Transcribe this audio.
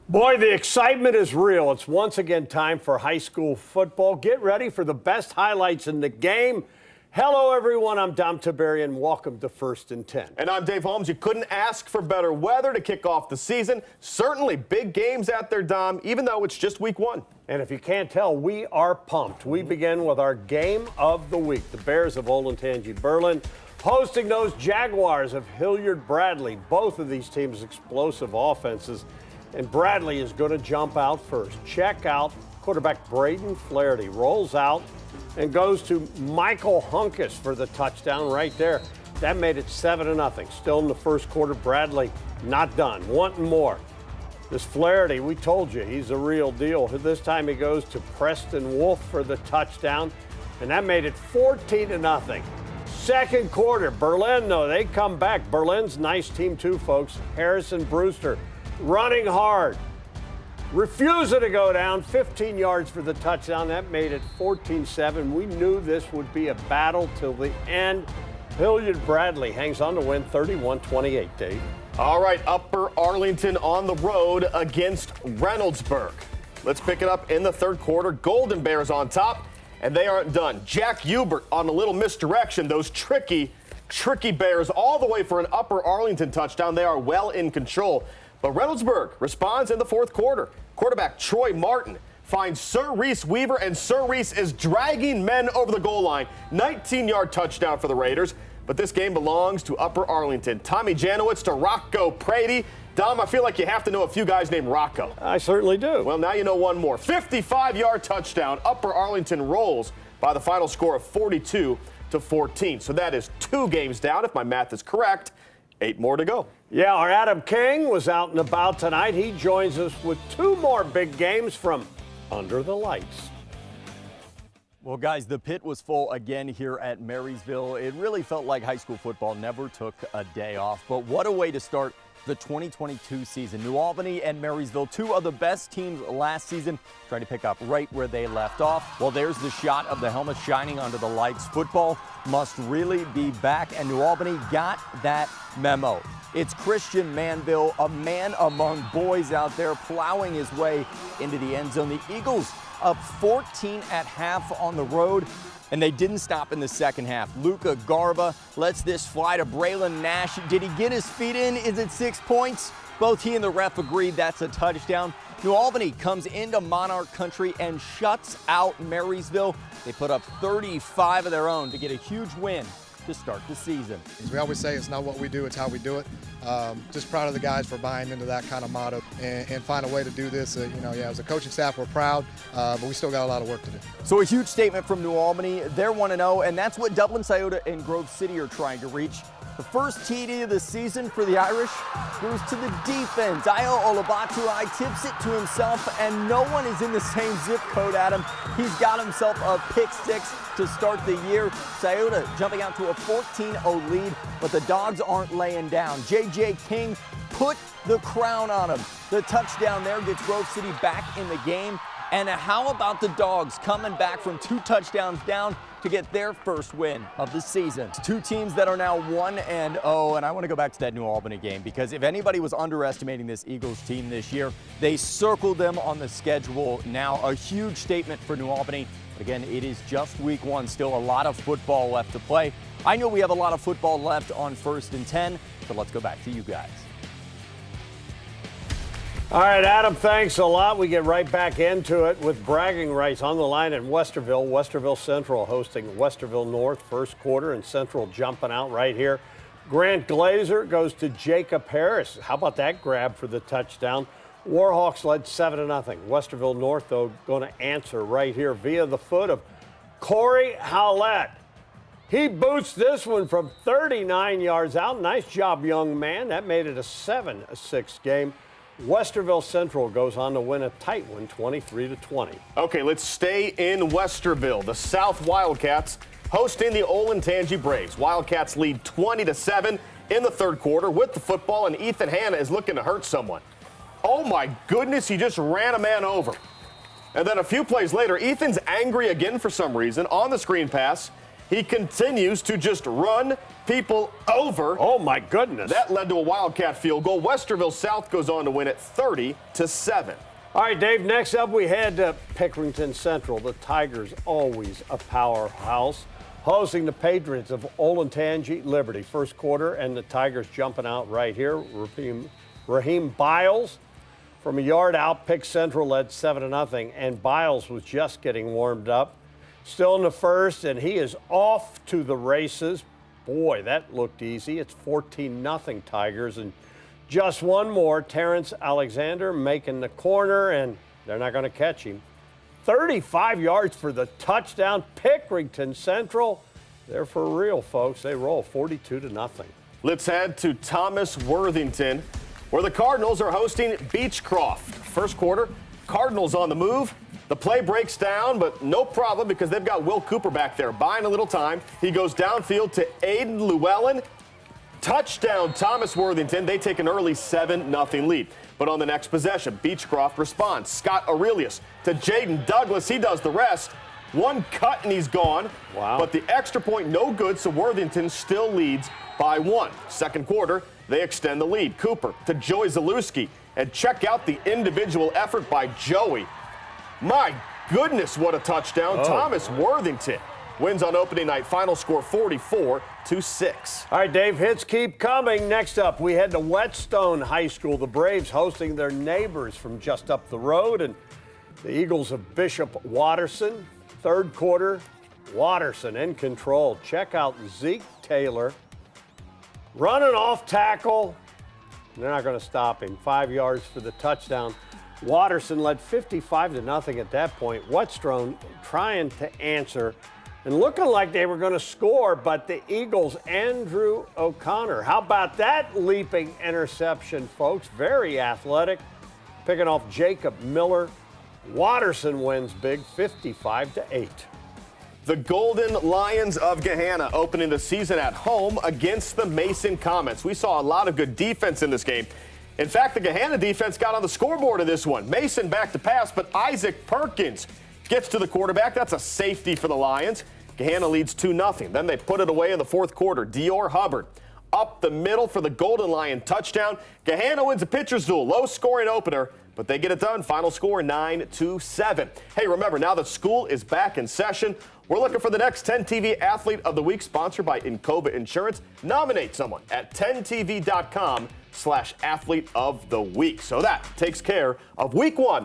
Boy, the excitement is real. It's once again time for high school football. Get ready for the best highlights in the game. Hello, everyone. I'm Dom Tiberian. Welcome to First and 10. And I'm Dave Holmes. You couldn't ask for better weather to kick off the season. Certainly big games out there, Dom, even though it's just week one. And if you can't tell, we are pumped. We begin with our game of the week. The Bears of Olentangy-Berlin hosting those Jaguars of Hilliard-Bradley. Both of these teams explosive offenses. And Bradley is going to jump out first. Check out quarterback Braden Flaherty. Rolls out and goes to Michael Hunkus for the touchdown right there. That made it 7-0. Still in the first quarter, Bradley not done. Wanting more. This Flaherty, we told you, he's a real deal. This time he goes to Preston Wolf for the touchdown. And that made it 14-0. Second quarter, Berlin, though, they come back. Berlin's nice team too, folks. Harrison Brewster running hard, refusing to go down, 15 yards for the touchdown. That made it 14-7. We knew this would be a battle till the end. Hilliard-Bradley hangs on to win 31-28, Dave. All right, Upper Arlington on the road against Reynoldsburg. Let's pick it up in the third quarter. Golden Bears on top, and they aren't done. Jack Hubert on a little misdirection. Those tricky Bears all the way for an Upper Arlington touchdown. They are well in control. But Reynoldsburg responds in the fourth quarter. Quarterback Troy Martin finds Sir Reese Weaver, and Sir Reese is dragging men over the goal line. 19-yard touchdown for the Raiders. But this game belongs to Upper Arlington. Tommy Janowitz to Rocco Prady. Dom, I feel like you have to know a few guys named Rocco. I certainly do. Well, now you know one more. 55-yard touchdown. Upper Arlington rolls by the final score of 42-14. So that is 2 games down, if my math is correct. 8 more to go. Yeah, our Adam King was out and about tonight. He joins us with 2 more big games from under the lights. Well, guys, the pit was full again here at Marysville. It really felt like high school football never took a day off. But what a way to start the 2022 season. New Albany and Marysville, 2 of the best teams last season, trying to pick up right where they left off. Well, there's the shot of the helmet shining under the lights. Football must really be back, and New Albany got that memo. It's Christian Manville, a man among boys out there, plowing his way into the end zone. The Eagles up 14 at half on the road, and they didn't stop in the second half. Luca Garba lets this fly to Braylon Nash. Did he get his feet in? Is it 6 points? Both he and the ref agreed that's a touchdown. New Albany comes into Monarch Country and shuts out Marysville. They put up 35 of their own to get a huge win to start the season. As we always say, it's not what we do, it's how we do it. Just proud of the guys for buying into that kind of motto and find a way to do this. As a coaching staff, we're proud, but we still got a lot of work to do. So a huge statement from New Albany. They're 1-0, and that's what Dublin, Scioto, and Grove City are trying to reach. The first TD of the season for the Irish goes to the defense. Ayo Olabatuai tips it to himself, and no one is in the same zip code, Adam. He's got himself a pick 6 to start the year. Scioto jumping out to a 14-0 lead, but the Dogs aren't laying down. J.J. King put the crown on him. The touchdown there gets Grove City back in the game. And how about the Dogs coming back from 2 touchdowns down to get their first win of the season? 2 teams that are now 1-0, and I want to go back to that New Albany game because if anybody was underestimating this Eagles team this year, they circled them on the schedule. Now a huge statement for New Albany. But again, it is just week 1, still a lot of football left to play. I know we have a lot of football left on First and 10, but let's go back to you guys. All right, Adam, thanks a lot. We get right back into it with bragging rights on the line in Westerville. Westerville Central hosting Westerville North, first quarter, and Central jumping out right here. Grant Glazer goes to Jacob Harris. How about that grab for the touchdown? Warhawks led 7-0. Westerville North, though, going to answer right here via the foot of Corey Howlett. He boots this one from 39 yards out. Nice job, young man. That made it a 7-6 game. Westerville Central goes on to win a tight one, 23-20. Okay, let's stay in Westerville. The South Wildcats hosting the Olentangy Braves. Wildcats lead 20-7 in the third quarter with the football, and Ethan Hanna is looking to hurt someone. Oh my goodness, he just ran a man over. And then a few plays later, Ethan's angry again for some reason on the screen pass. He continues to just run people over. Oh, my goodness. That led to a Wildcat field goal. Westerville South goes on to win it 30-7. All right, Dave, next up we head to Pickerington Central. The Tigers, always a powerhouse, hosting the Patriots of Olentangy Liberty. First quarter, and the Tigers jumping out right here. Raheem Biles from a yard out. Pick Central led 7-0, and Biles was just getting warmed up. Still in the first, and he is off to the races. Boy, that looked easy. It's 14-0 Tigers, and just one more. Terrence Alexander making the corner, and they're not going to catch him. 35 yards for the touchdown. Pickerington Central, they're for real, folks. They roll 42-0. Let's head to Thomas Worthington, where the Cardinals are hosting Beechcroft. First quarter, Cardinals on the move. The play breaks down, but no problem because they've got Will Cooper back there buying a little time. He goes downfield to Aiden Llewellyn. Touchdown, Thomas Worthington. They take an early 7-0 lead. But on the next possession, Beechcroft responds. Scott Aurelius to Jaden Douglas. He does the rest. One cut and he's gone. Wow. But the extra point no good, so Worthington still leads by 1. Second quarter, they extend the lead. Cooper to Joey Zalewski. And check out the individual effort by Joey. My goodness, what a touchdown. Thomas Worthington wins on opening night. Final score 44-6. All right, Dave, hits keep coming. Next up, we head to Whetstone High School. The Braves hosting their neighbors from just up the road, and the Eagles of Bishop Watterson. Third quarter, Watterson in control. Check out Zeke Taylor running off tackle. They're not going to stop him. 5 yards for the touchdown. Watterson led 55-0 at that point. Whetstone trying to answer and looking like they were going to score, but the Eagles, Andrew O'Connor. How about that leaping interception, folks? Very athletic. Picking off Jacob Miller. Watterson wins big, 55-8. The Golden Lions of Gahanna opening the season at home against the Mason Comets. We saw a lot of good defense in this game. In fact, the Gahanna defense got on the scoreboard of this one. Mason back to pass, but Isaac Perkins gets to the quarterback. That's a safety for the Lions. Gahanna leads 2-0. Then they put it away in the fourth quarter. Dior Hubbard up the middle for the Golden Lion touchdown. Gahanna wins a pitcher's duel. Low scoring opener, but they get it done. Final score 9-7. Hey, remember, now that school is back in session, we're looking for the next 10 TV Athlete of the Week, sponsored by Encova Insurance. Nominate someone at 10tv.com/athlete of the week. So that takes care of week 1.